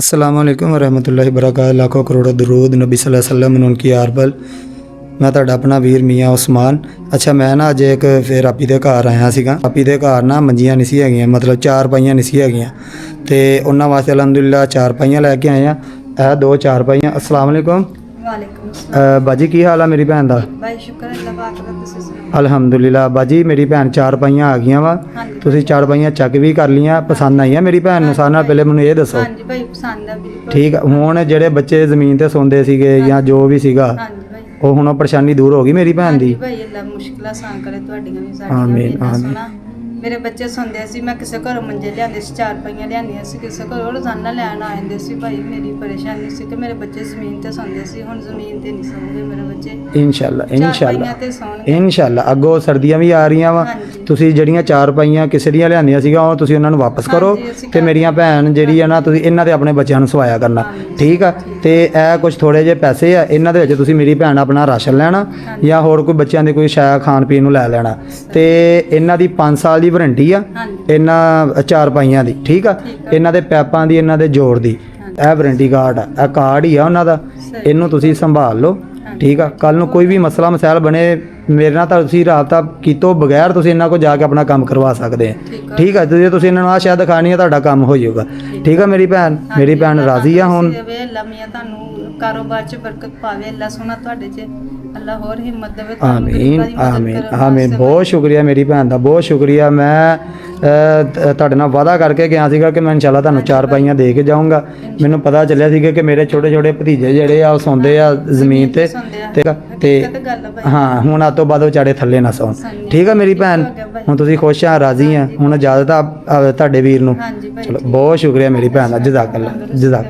अस्सलाम वालेकुम रहमतुल्लाहि बरकातहू। लाखों करोड़ों दरूद नबी सल्लल्लाहु अलैहि वसल्लम उनकी आरबल। मैं ਤੁਹਾਡਾ अपना ਵੀਰ ਮੀਆਂ ਉਸਮਾਨ। ਅੱਛਾ, ਮੈਂ ਨਾ ਅੱਜ ਇੱਕ ਫਿਰ ਆਪੀ ਦੇ ਘਰ ਆਇਆ ਸੀਗਾ। ਆਪੀ ਦੇ ਘਰ ਨਾ ਮੰਜੀਆਂ ਨਹੀਂ ਸੀ ਹੈਗੀਆਂ, ਮਤਲਬ ਚਾਰ ਪਾਈਆਂ ਨਹੀਂ ਸੀ ਹੈਗੀਆਂ, ਤੇ ਉਹਨਾਂ ਵਾਸਤੇ ਅਲਹਮਦੁਲਿਲਾ ਚਾਰ ਪਾਈਆਂ ਲੈ ਕੇ ਆਏ ਆ। ਇਹ ਦੋ ਚਾਰ ਪਾਈਆਂ। अस्सलाम वालेकुम। वालेकुम अस्सलाम। ਬਾਜੀ ਕੀ ਹਾਲ ਆ ਮੇਰੀ ਭੈਣ ਦਾ? भाई शुक्र अल्लाह पाक दा, तुसीं सुणाओ? ਅਲਹਮਦੁਲਿਲਾ ਬਾਜੀ, ਮੇਰੀ ਭੈਣ ਚਾਰ ਪਾਈਆਂ ਆ ਗਈਆਂ ਵਾ। ਹਾਂਜੀ ਤੁਸੀਂ ਚਾਰ ਪਾਈਆਂ ਚੱਕ ਵੀ ਕਰ ਲੀਆਂ, ਪਸੰਦ ਆਈਆਂ ਮੇਰੀ ਭੈਣ ਨੂੰ? ਸਾਰਿਆਂ ਨਾਲ ਪਹਿਲੇ ਮੈਨੂੰ ਇਹ ਦੱਸੋ। ਹਾਂਜੀ भाई पसंद आ बिल्कुल। ਠੀਕ ਆ, ਹੁਣ ਜਿਹੜੇ ਬੱਚੇ ਜ਼ਮੀਨ ਤੇ ਸੌਂਦੇ ਸੀਗੇ ਜਾਂ ਜੋ ਵੀ ਸੀਗਾ, ਹਾਂਜੀ भाई। ਉਹ ਹੁਣ ਉਹ ਪਰੇਸ਼ਾਨੀ ਦੂਰ ਹੋ ਗਈ ਮੇਰੀ ਭੈਣ ਦੀ। भाई अल्लाह मुश्किल आसान करे ਤੁਹਾਡੀਆਂ ਵੀ ਸਾਡੀਆਂ आमीन, ਵੀ। ਇੰਨਾ आमीन। ਸੋਹਣਾ ਮੇਰੇ ਬੱਚੇ ਸੌਂਦੇ ਸੀ, ਮੈਂ ਕਿਸੇ ਘਰੋਂ ਮੰਜੇ ਲਿਆਂਦੇ ਸੀ, ਚਾਰ ਪਾਈਆਂ ਲਿਆਂਦੀਆਂ ਸੀ, ਕਿਸੇ ਘਰੋਂ ਰੋਜ਼ਾਨਾ ਲੈਣ ਆ ਜਾਂਦੇ ਸੀ। ਭਾਈ ਮੇਰੀ ਪਰੇਸ਼ਾਨੀ ਸੀ ਕਿ ਮੇਰੇ ਬੱਚੇ ਜ਼ਮੀਨ ਤੇ ਸੌਂਦੇ ਸੀ, ਹੁਣ ਜ਼ਮੀਨ ਤੇ ਨਹੀਂ ਸੌਂਦੇ ਮੇਰੇ ਬੱਚੇ। ਇਨਸ਼ਾਅੱਲਾ ਚਾਰ ਇਨਸ਼ਾਅੱਲਾ ਪਾਈਆਂ ਤੇ ਸੌਣਗੇ। ਇਨਸ਼ਾਅੱਲਾ। ਅੱਗੋਂ ਸਰਦੀਆਂ ਵੀ ਆ ਰਹੀਆਂ ਵਾ। ਹਾਂਜੀ। ਤੁਸੀਂ ਜਿਹੜੀਆਂ ਚਾਰ ਪਾਈਆਂ ਕਿਸੇ ਦੀਆਂ ਲਿਆਂਦੀਆਂ ਸੀਗਾ, ਉਹ ਤੁਸੀਂ ਉਹਨਾਂ ਨੂੰ ਵਾਪਸ ਕਰੋ, ਹਾਂਜੀ, ਅਸੀਂ ਤੇ ਕਰ ਮੇਰੀਆਂ ਭੈਣ ਜਿਹੜੀ ਆ ਨਾ, ਤੁਸੀਂ ਇਹਨਾਂ ਦੇ ਆਪਣੇ ਬੱਚਿਆਂ ਨੂੰ ਸਵਾਇਆ ਕਰਨਾ। ਹਾਂਜੀ, ਠੀਕ ਆ। ਤੇ ਇਹ ਕੁਝ ਥੋੜੇ ਜਿਹੇ ਪੈਸੇ ਆ, ਇਹਨਾਂ ਦੇ ਵਿੱਚ ਤੁਸੀਂ ਮੇਰੀ ਭੈਣ ਆਪਣਾ ਰਾਸ਼ਨ ਲੈਣਾ ਹਾਂਜੀ। ਜਾਂ ਹੋਰ ਕੋਈ ਬੱਚਿਆਂ ਦੇ ਕੋਈ ਸ਼ਾਇ ਖਾਣ ਪੀਣ ਨੂੰ ਲੈ ਲੈਣਾ। ਤੇ ਇਹਨਾਂ ਦੀ 5 ਸਾਲ ਦੀ ਵਾਰੰਟੀ ਆ, ਹਾਂਜੀ ਇਹਨਾਂ ਚਾਰ ਪਾਈਆਂ ਦੀ। ਠੀਕ ਆ। ਠੀਕ ਆ। ਇਹਨਾਂ ਦੇ ਪੈਪਾਂ ਦੀ, ਇਹਨਾਂ ਦੇ ਜੋੜ ਦੀ, ਇਹ ਵਾਰੰਟੀ ਕਾਰਡ ਆ, ਇਹ ਕਾਰਡ ਹੀ ਆ ਉਹਨਾਂ ਦਾ। ਸਹੀ। ਇਹਨੂੰ ਤੁਸੀਂ ਸੰਭਾਲ ਲਓ। ਠੀਕ ਆ। ਕੱਲ ਨੂੰ ਕੋਈ ਵੀ ਮਸਲਾ ਮਸਾਇਲ ਬਣੇ, ਮੇਰੇ ਨਾਲ ਤਾਂ ਤੁਸੀਂ ਰਾਬਤਾ ਕੀਤੋਂ ਬਗੈਰ ਤੁਸੀਂ ਇਹਨਾਂ ਕੋਲ ਜਾ ਕੇ ਆਪਣਾ ਕੰਮ ਕਰਵਾ ਸਕਦੇ ਆ। ਠੀਕ ਆ। ਠੀਕ ਆ। ਜੇ ਤੁਸੀਂ ਇਹਨਾਂ ਨੂੰ ਆਹ ਸ਼ਾਇਦ ਦਿਖਾਣੀ ਆ, ਤੁਹਾਡਾ ਕੰਮ ਹੋ ਜਾਊਗਾ। ਠੀਕ ਆ ਮੇਰੀ ਭੈਣ। ਮੇਰੀ ਭੈਣ ਰਾਜ਼ੀ ਆ ਹੁਣ। ਅੱਲਾ ਮੀਆਂ ਤੁਹਾਨੂੰ ਕਾਰੋਬਾਰ 'ਚ ਬਰਕਤ ਪਾਵੇ, ਅੱਲਾ ਸੋਹਣਾ ਤੁਹਾਡੇ 'ਚ, ਅੱਲਾ ਹੋਰ ਹਿੰਮਤ ਦੇਵੇ ਤੁਹਾਨੂੰ, ਆਮੀਨ ਗਰੀਬਾਂ ਦੀ ਮਦਦ ਆਮੀਨ ਕਰਨ ਆਮੀਨ। ਵਾਸਤੇ। ਬਹੁਤ ਸ਼ੁਕਰੀਆ ਮੇਰੀ ਭੈਣ ਦਾ, ਬਹੁਤ ਸ਼ੁਕਰੀਆ। ਮੈਂ ਤੁਹਾਡੇ ਨਾਲ ਵਾਅਦਾ ਕਰਕੇ ਗਿਆ ਸੀਗਾ ਕਿ ਮੈਂ ਇਨਸ਼ਾਅੱਲਾ ਤੁਹਾਨੂੰ ਚਾਰ ਪਾਈਆਂ ਦੇ ਕੇ ਜਾਊਂਗਾ। ਮੈਨੂੰ ਪਤਾ ਚੱਲਿਆ ਸੀਗਾ ਕਿ ਮੇਰੇ ਛੋਟੇ ਛੋਟੇ ਭਤੀਜੇ ਜਿਹੜੇ ਆ ਉਹ ਸੌਂਦੇ ਆ ਜ਼ਮੀਨ ਤੇ। ਤੇ ਹਕੀਕਤ ਗੱਲ ਆ ਭਾਈ। ਹਾਂ, ਹੁਣ ਅੱਜ ਤੋਂ ਬਾਅਦ ਵਿਚਾਰੇ ਥੱਲੇ ਨਾ ਸੌਣ। ਠੀਕ ਆ ਮੇਰੀ ਭੈਣ। ਹੁਣ ਤੁਸੀਂ ਖੁਸ਼ ਆ, ਰਾਜ਼ੀ ਆ? ਹੁਣ ਇਜਾਜ਼ਤ ਆ ਤੁਹਾਡੇ ਵੀਰ ਨੂੰ। ਹਾਂਜੀ ਭਾਈ। ਚਲੋ, ਬਹੁਤ ਸ਼ੁਕਰੀਆ ਮੇਰੀ ਭੈਣ ਦਾ। ਜਜ਼ਾਕ ਅੱਲਾ, ਜਜ਼ਾਕ।